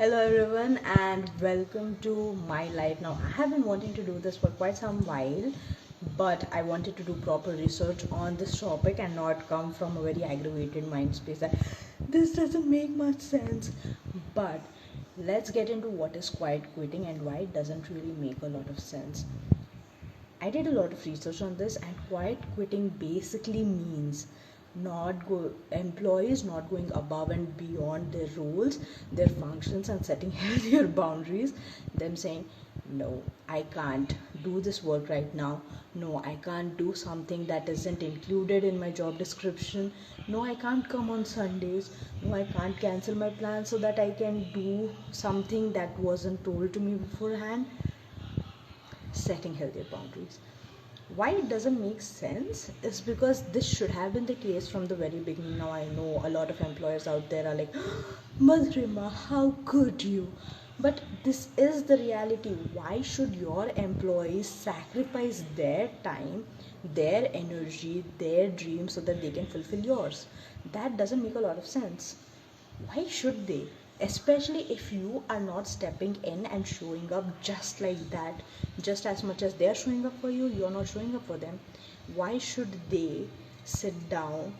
Hello everyone and welcome to my life. Now I have been wanting to do this for quite some while, but I wanted to do proper research on this topic and not come from a very aggravated mind space that this doesn't make much sense. But let's get into what is quiet quitting and why it doesn't really make a lot of sense. I did a lot of research on this, and quiet quitting basically means employees not going above and beyond their roles, their functions, and setting healthier boundaries. Them saying, "No, I can't do this work right now. No, I can't do something that isn't included in my job description. No, I can't come on Sundays. No, I can't cancel my plans so that I can do something that wasn't told to me beforehand." Setting healthier boundaries. Why it doesn't make sense is because this should have been the case from the very beginning. Now I know a lot of employers out there are like, Madhurima, how could you? But this is the reality. Why should your employees sacrifice their time, their energy, their dreams so that they can fulfill yours? That doesn't make a lot of sense. Why should they? Especially if you are not stepping in and showing up just like that, just as much as they're showing up for you, you're not showing up for them. Why should they sit down,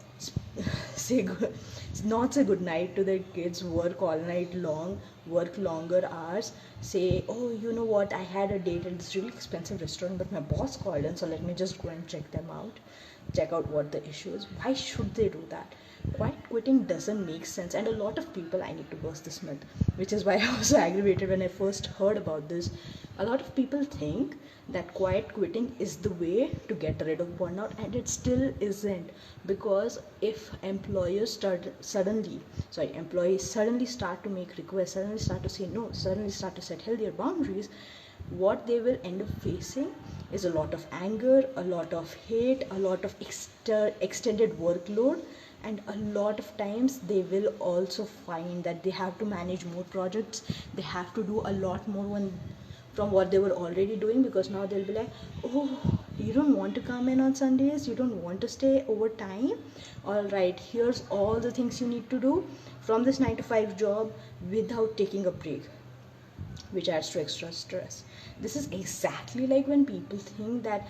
say good, not say good night to their kids, work all night long, work longer hours, say, oh, you know what, I had a date at this really expensive restaurant, but my boss called in, so let me just go and check out what the issue is. Why should they do that? Quiet quitting doesn't make sense, and a lot of people, I need to burst this myth, which is why I was so aggravated when I first heard about this. A lot of people think that quiet quitting is the way to get rid of burnout, and it still isn't. Because if employees suddenly start to make requests, suddenly start to say no, suddenly start to set healthier boundaries, what they will end up facing is a lot of anger, a lot of hate, a lot of extended workload, and a lot of times they will also find that they have to manage more projects. They have to do a lot more from what they were already doing, because now they'll be like, oh, you don't want to come in on Sundays, you don't want to stay over time, all right, here's all the things you need to do from this 9 to 5 job without taking a break, which adds to extra stress. This is exactly like when people think that,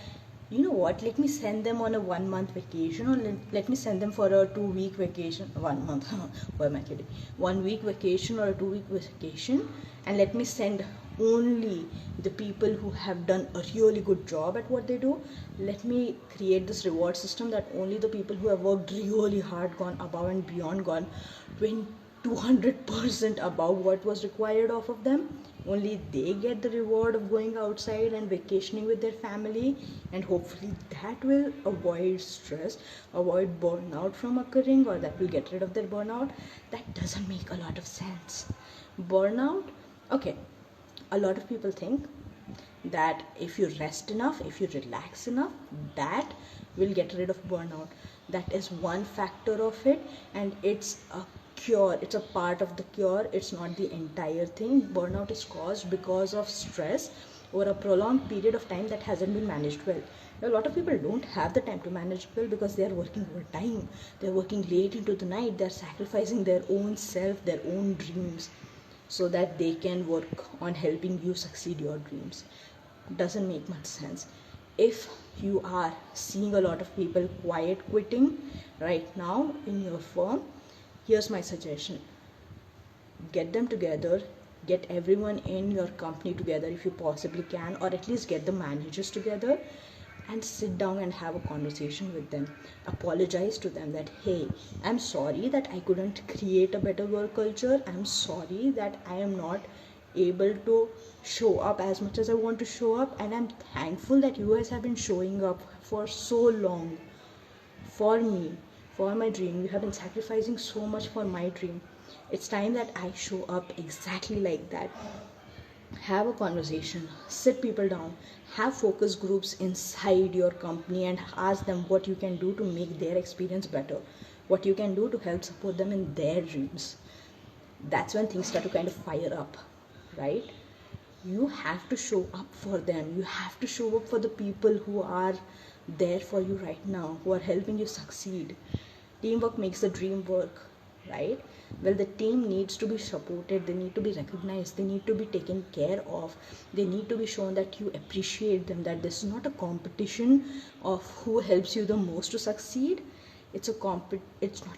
you know what, let me send them on a 1 month vacation, or let me send them for a 2 week vacation. 1 month, why am I kidding? 1 week vacation or a 2 week vacation, and let me send only the people who have done a really good job at what they do. Let me create this reward system that only the people who have worked really hard, gone above and beyond, gone 200% above what was required of them, only they get the reward of going outside and vacationing with their family, and hopefully that will avoid stress, avoid burnout from occurring, or that will get rid of their burnout. That doesn't make a lot of sense. Burnout, okay, a lot of people think that if you rest enough, if you relax enough, that will get rid of burnout. That is one factor of it, and it's a cure, it's a part of the cure, it's not the entire thing. Burnout is caused because of stress over a prolonged period of time that hasn't been managed well. Now, a lot of people don't have the time to manage well because they are working overtime, they're working late into the night, they're sacrificing their own self, their own dreams, so that they can work on helping you succeed your dreams. Doesn't make much sense. If you are seeing a lot of people quiet quitting right now in your firm, here's my suggestion: get them together, get everyone in your company together if you possibly can, or at least get the managers together and sit down and have a conversation with them. Apologize to them that, hey, I'm sorry that I couldn't create a better work culture. I'm sorry that I am not able to show up as much as I want to show up, and I'm thankful that you guys have been showing up for so long for me, for my dream. You have been sacrificing so much for my dream. It's time that I show up exactly like that. Have a conversation, sit people down, have focus groups inside your company, and ask them what you can do to make their experience better, what you can do to help support them in their dreams. That's when things start to kind of fire up, right? You have to show up for them, you have to show up for the people who are there for you right now, who are helping you succeed. Teamwork makes the dream work, right? Well, the team needs to be supported, they need to be recognized, they need to be taken care of, they need to be shown that you appreciate them, that this is not a competition of who helps you the most to succeed. It's not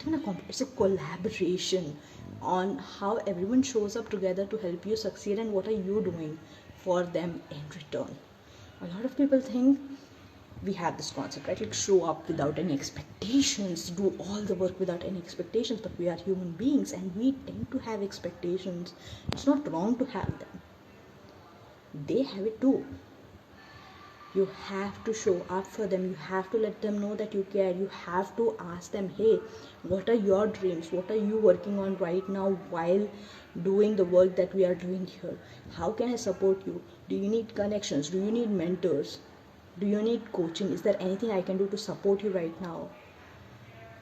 even a it's a collaboration on how everyone shows up together to help you succeed, and what are you doing for them in return. A lot of people think, we have this concept, right, like show up without any expectations, do all the work without any expectations, but we are human beings and we tend to have expectations. It's not wrong to have them, they have it too. You have to show up for them, you have to let them know that you care, you have to ask them, hey, what are your dreams, what are you working on right now while doing the work that we are doing here? How can I support you? Do you need connections? Do you need mentors? Do you need coaching? Is there anything I can do to support you right now?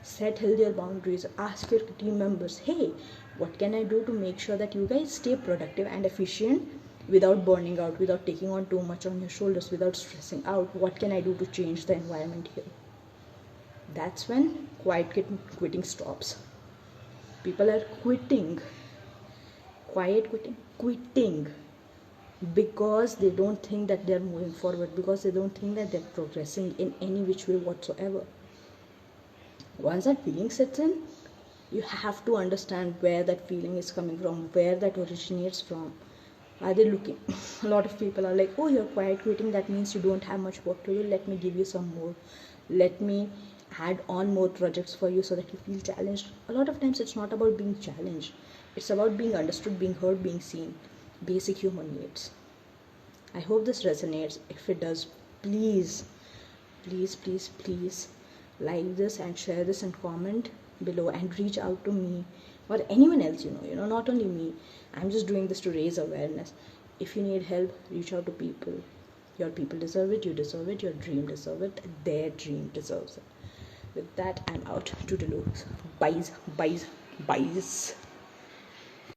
Set healthier boundaries. Ask your team members, hey, what can I do to make sure that you guys stay productive and efficient without burning out, without taking on too much on your shoulders, without stressing out? What can I do to change the environment here? That's when quitting stops. People are quitting because they don't think that they're moving forward, because they don't think that they're progressing in any which way whatsoever. Once that feeling sets in, you have to understand where that feeling is coming from, where that originates from. Are they looking? A lot of people are like, oh, you're quiet quitting, that means you don't have much work to do, let me give you some more, let me add on more projects for you so that you feel challenged. A lot of times it's not about being challenged, it's about being understood, being heard, being seen. Basic human needs. I hope this resonates. If it does, please like this and share this and comment below and reach out to me or anyone else you know, not only me. I'm just doing this to raise awareness. If you need help, reach out to people. Your people deserve it, you deserve it, your dream deserves it, their dream deserves it. With that, I'm out. Toodaloo. Bye.